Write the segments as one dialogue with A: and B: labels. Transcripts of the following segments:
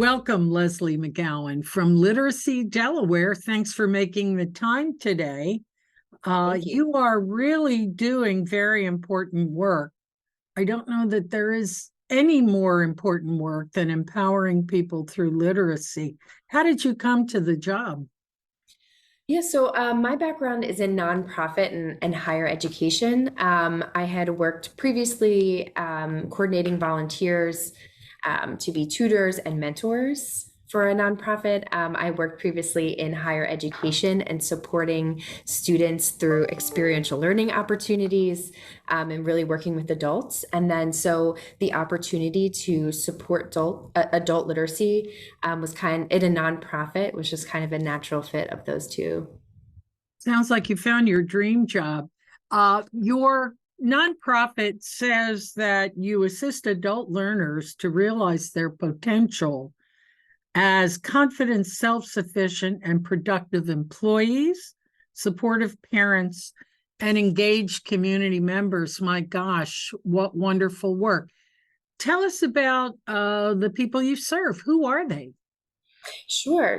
A: Welcome, Leslie McGowan from Literacy Delaware. Thanks for making the time today.
B: Thank you.
A: You are really doing very important work. I don't know that there is any more important work than empowering people through literacy. How did you come to the job?
B: My background is in nonprofit and higher education. I had worked previously coordinating volunteers to be tutors and mentors for a nonprofit. I worked previously in higher education and supporting students through experiential learning opportunities and really working with adults. So the opportunity to support adult literacy was kind in a nonprofit, was just kind of a natural fit of those two.
A: Sounds like you found your dream job. Your nonprofit says that you assist adult learners to realize their potential as confident, self-sufficient, and productive employees, supportive parents, and engaged community members. My gosh, what wonderful work. Tell us about the people you serve. Who are they?
B: Sure.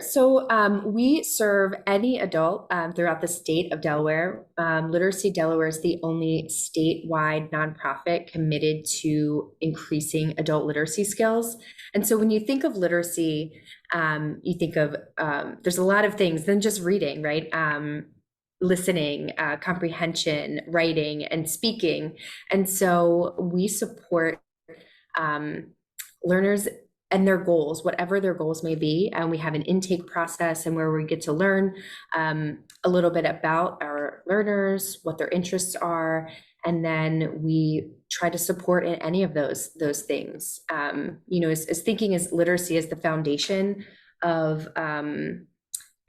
B: We serve any adult throughout the state of Delaware. Literacy Delaware is the only statewide nonprofit committed to increasing adult literacy skills. And so when you think of literacy, you think of there's a lot of things than just reading, right? Listening, comprehension, writing, and speaking. And so we support learners and their goals, whatever their goals may be. And we have an intake process and where we get to learn a little bit about our learners, what their interests are, and then we try to support in any of those things. As thinking as literacy as the foundation of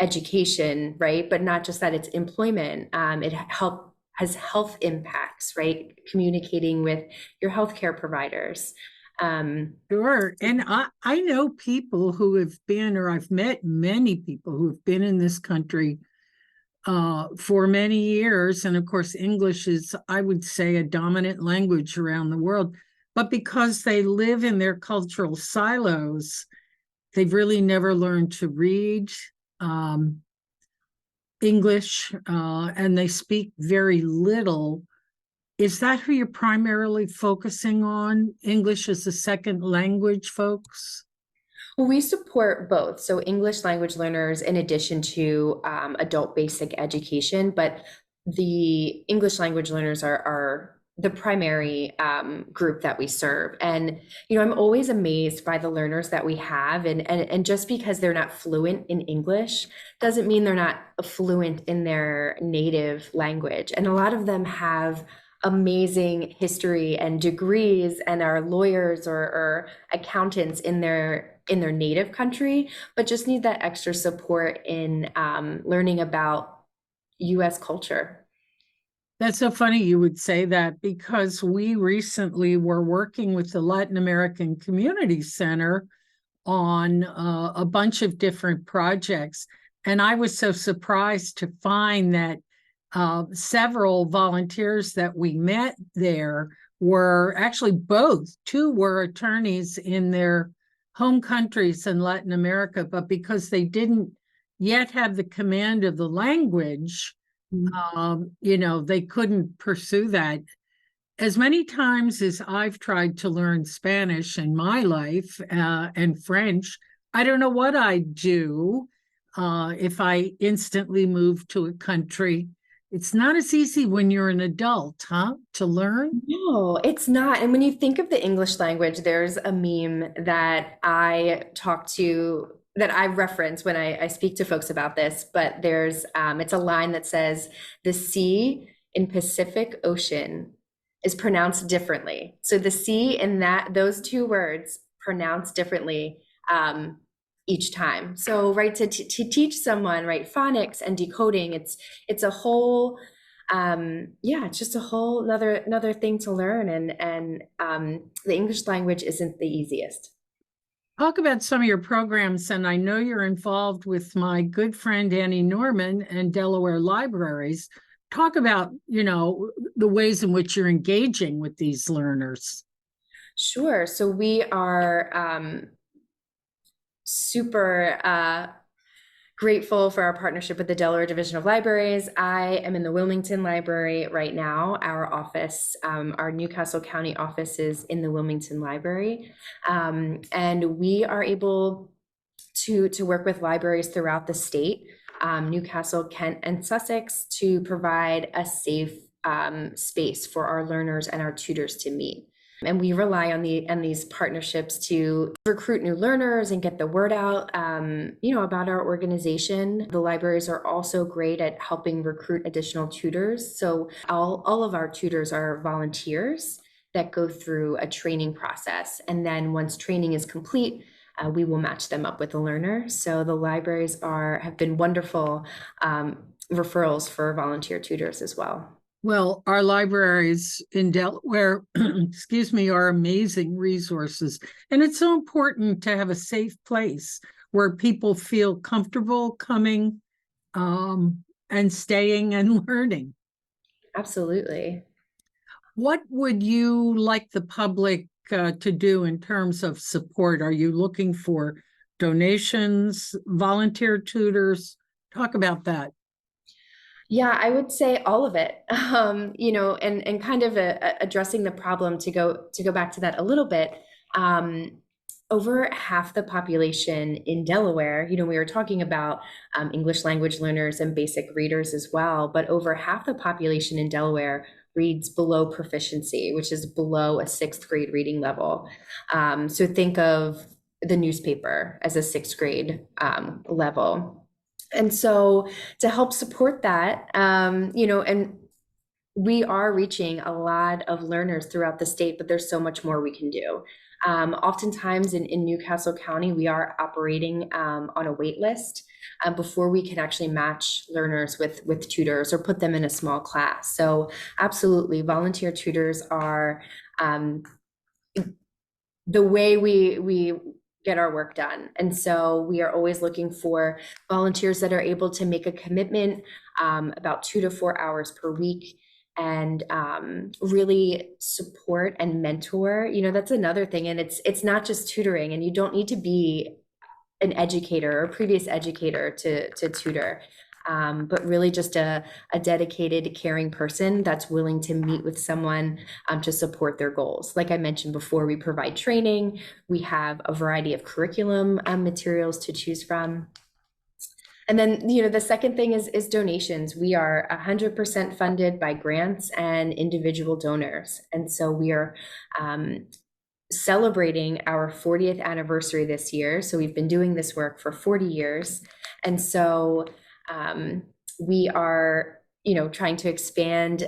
B: education, right? But not just that, it's employment. Has health impacts, right? Communicating with your healthcare providers.
A: Sure. And I know people who have been, or I've met many people who have been in this country for many years. And of course, English is, I would say, a dominant language around the world. But because they live in their cultural silos, they've really never learned to read English, and they speak very little. Is that who you're primarily focusing on? English as a second language, folks?
B: Well, we support both. So English language learners in addition to adult basic education, but the English language learners are the primary group that we serve. And, I'm always amazed by the learners that we have. And just because they're not fluent in English doesn't mean they're not fluent in their native language. And a lot of them have amazing history and degrees and are lawyers or accountants in their native country, but just need that extra support in learning about US culture.
A: That's so funny you would say that because we recently were working with the Latin American Community Center on a bunch of different projects. And I was so surprised to find that several volunteers that we met there were actually two were attorneys in their home countries in Latin America, but because they didn't yet have the command of the language, they couldn't pursue that. As many times as I've tried to learn Spanish in my life and French, I don't know what I'd do if I instantly moved to a country. It's not as easy when you're an adult, to learn.
B: No, it's not. And when you think of the English language, there's a meme that I reference when I speak to folks about this, but it's a line that says, the sea in Pacific Ocean is pronounced differently. So the sea in those two words pronounced differently each time. So, right, to teach someone, right, phonics and decoding, it's a whole, it's just a whole another thing to learn. And the English language isn't the easiest.
A: Talk about some of your programs, and I know you're involved with my good friend Annie Norman and Delaware Libraries. Talk about, the ways in which you're engaging with these learners.
B: Sure. So we are super grateful for our partnership with the Delaware Division of Libraries. I am in the Wilmington Library right now. Our office, our Newcastle County office is in the Wilmington Library. And we are able to work with libraries throughout the state, Newcastle, Kent, and Sussex, to provide a safe space for our learners and our tutors to meet. And we rely on these partnerships to recruit new learners and get the word out, about our organization. The libraries are also great at helping recruit additional tutors. So all of our tutors are volunteers that go through a training process. And then once training is complete, we will match them up with a learner. So the libraries have been wonderful referrals for volunteer tutors as well.
A: Well, our libraries in Delaware, excuse me, are amazing resources. And it's so important to have a safe place where people feel comfortable coming and staying and learning.
B: Absolutely.
A: What would you like the public to do in terms of support? Are you looking for donations, volunteer tutors? Talk about that.
B: Yeah, I would say all of it. And kind of addressing the problem, to go back to that a little bit. Over half the population in Delaware, we were talking about English language learners and basic readers as well, but over half the population in Delaware reads below proficiency, which is below a sixth grade reading level. So think of the newspaper as a sixth grade level. And so to help support that, and we are reaching a lot of learners throughout the state, but there's so much more we can do. Oftentimes in Newcastle County, we are operating on a wait list before we can actually match learners with tutors or put them in a small class. So absolutely, volunteer tutors are the way we get our work done. And so we are always looking for volunteers that are able to make a commitment about 2 to 4 hours per week, and really support and mentor. That's another thing. And it's not just tutoring, and you don't need to be an educator or previous educator to tutor. But really just a dedicated, caring person that's willing to meet with someone to support their goals. Like I mentioned before, we provide training. We have a variety of curriculum materials to choose from. And then, the second thing is donations. We are 100% funded by grants and individual donors. And so we are celebrating our 40th anniversary this year. So we've been doing this work for 40 years. And so we are, trying to expand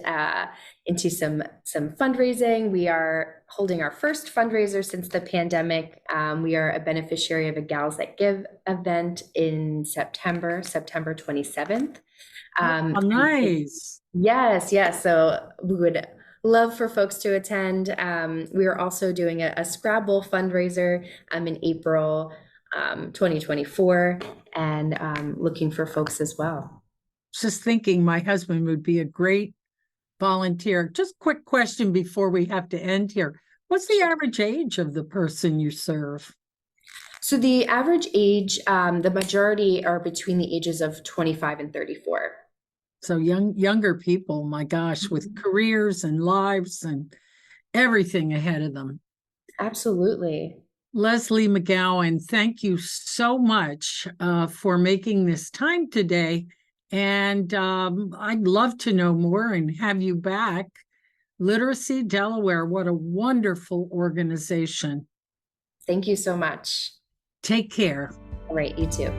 B: into some fundraising. We are holding our first fundraiser since the pandemic. We are a beneficiary of a Gals That Give event in September 27th.
A: Oh, nice.
B: Yes. So we would love for folks to attend. We are also doing a Scrabble fundraiser in April 2024, and looking for folks as well.
A: Just thinking my husband would be a great volunteer. Just quick question before we have to end here. What's the average age of the person you serve?
B: So the average age, the majority are between the ages of 25 and 34.
A: So younger people, my gosh, with careers and lives and everything ahead of them.
B: Absolutely.
A: Leslie McGowan, thank you so much for making this time today. And I'd love to know more and have you back. Literacy Delaware, what a wonderful organization.
B: Thank you so much.
A: Take care.
B: All right, you too.